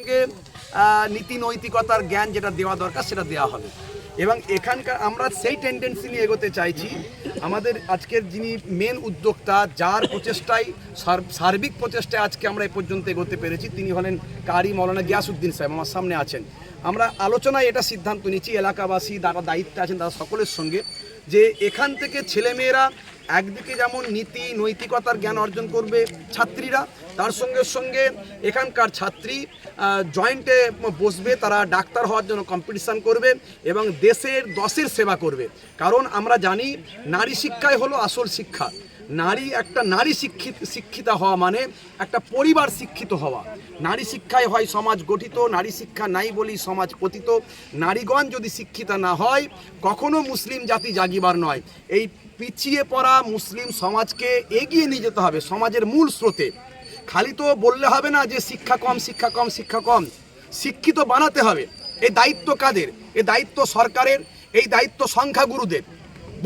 থেকে নীতি নৈতিকতার জ্ঞান যেটা দেওয়া দরকার সেটা দেওয়া হবে। এবং এখানকার আমরা সেই টেন্ডেন্সি নিয়ে এগোতে চাইছি। আমাদের আজকের যিনি মেন উদ্যোক্তা, যার প্রচেষ্টায় সার্বিক প্রচেষ্টায় আজকে আমরা এ পর্যন্ত এগোতে পেরেছি, তিনি হলেন কারি মৌলানা গিয়াসউদ্দিন সাহেব, আমার সামনে আছেন। আমরা আলোচনায় এটা সিদ্ধান্ত নিচ্ছি, এলাকাবাসী যারা দায়িত্বে আছেন তারা সকলের সঙ্গে, যে এখান থেকে ছেলেমেয়েরা একদিকে যেমন নীতি নৈতিকতার জ্ঞান অর্জন করবে ছাত্রীরা, তার সঙ্গে সঙ্গে এখানকার ছাত্রী জয়েন্টে বসবে, তারা ডাক্তার হওয়ার জন্য কম্পিটিশান করবে এবং দশের সেবা করবে। কারণ আমরা জানি নারী শিক্ষাই হলো আসল শিক্ষা। নারী শিক্ষিতা হওয়া মানে একটা পরিবার শিক্ষিত হওয়া। নারী শিক্ষায় হয় সমাজ গঠিত, নারী শিক্ষা নাই বলি সমাজ পতিত। নারীগণ যদি শিক্ষিতা না হয় কখনো মুসলিম জাতি জাগিবার নয়। এই পিছিয়ে পড়া মুসলিম সমাজকে এগিয়ে নিয়ে যেতে হবে সমাজের মূল স্রোতে। খালি তো বললে হবে না যে শিক্ষা কম, শিক্ষা কম, শিক্ষা কম। শিক্ষিত বানাতে হবে। এই দায়িত্ব কাদের? এই দায়িত্ব সরকারের, এই দায়িত্ব সংখ্যাগুরুদের।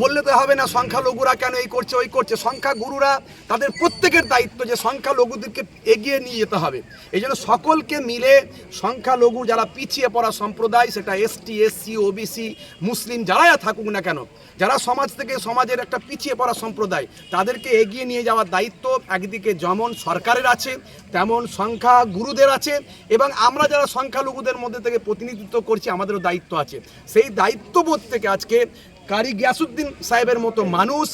বললে তো হবে না সংখ্যালঘুরা কেন এই করছে ওই করছে। সংখ্যাগুরুরা তাদের প্রত্যেকের দায়িত্ব যে সংখ্যালঘুদেরকে এগিয়ে নিয়ে যেতে হবে। এই জন্য সকলকে মিলে সংখ্যালঘু যারা পিছিয়ে পড়া সম্প্রদায়, সেটা এসটি, এসসি, ওবিসি, মুসলিম যারাই থাকুক না কেন, যারা সমাজ থেকে সমাজের একটা পিছিয়ে পড়া সম্প্রদায়, তাদেরকে এগিয়ে নিয়ে যাওয়ার দায়িত্ব একদিকে যেমন সরকারের আছে তেমন সংখ্যাগুরুদের আছে, এবং আমরা যারা সংখ্যালঘুদের মধ্যে থেকে প্রতিনিধিত্ব করছি আমাদেরও দায়িত্ব আছে। সেই দায়িত্ববোধ থেকে আজকে কারি গিয়াসউদ্দিন সাহেবের মতো মানুষ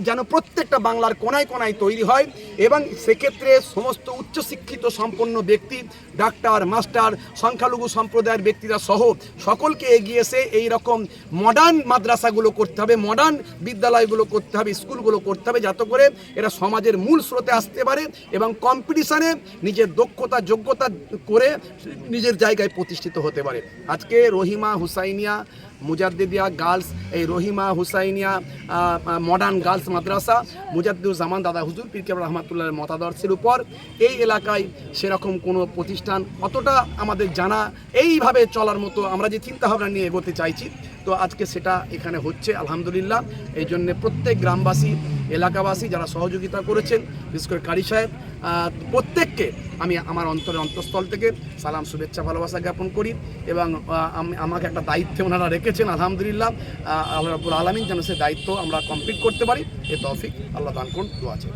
যেন প্রত্যেকটা বাংলার কোনায় কোনায় তৈরি হয়, এবং সেক্ষেত্রে সমস্ত উচ্চশিক্ষিত সম্পন্ন ব্যক্তি, ডাক্তার, মাস্টার, সংখ্যালঘু সম্প্রদায়ের ব্যক্তিরা সহ সকলকে এগিয়ে এসে এই রকম মডার্ন মাদ্রাসাগুলো করতে হবে, মডার্ন বিদ্যালয়গুলো করতে হবে, স্কুলগুলো করতে হবে, যাতে করে এরা সমাজের মূল স্রোতে আসতে পারে এবং কম্পিটিশানে নিজের দক্ষতা যোগ্যতা করে নিজের জায়গায় প্রতিষ্ঠিত হতে পারে। আজকে রহিমা হুসাইনিয়া মুজাদ্দিদিয়া গার্লস, এই রহিমা হুসাইনিয়া মডার্ন গার্লস মাদ্রাসা মুজাদ্দুজ্জামান দাদা হুজুর পীর কেবলা রহমাতুল্লাহের মতাদর্শের উপর এই এলাকায় সেরকম কোনো প্রতিষ্ঠান অতটা আমাদের জানা, এইভাবে চলার মতো আমরা যে চিন্তাভাবনা নিয়ে এগোতে চাইছি, তো আজকে সেটা এখানে হচ্ছে আলহামদুলিল্লাহ। এই জন্যে প্রত্যেক গ্রামবাসী, এলাকাবাসী যারা সহযোগিতা করেছেন, বিশেষ করে কারি সাহেব, প্রত্যেককে আমি আমার অন্তঃস্থল থেকে সালাম, শুভেচ্ছা, ভালোবাসা জ্ঞাপন করি। এবং আমাকে একটা দায়িত্বে ওনারা রেখেছেন, আলহামদুলিল্লাহ। আল্লাহ রাব্বুল আলামিন যেন সে দায়িত্ব আমরা কমপ্লিট করতে পারি, এ তৌফিক আল্লাহ দান করুন। দোয়া আছে।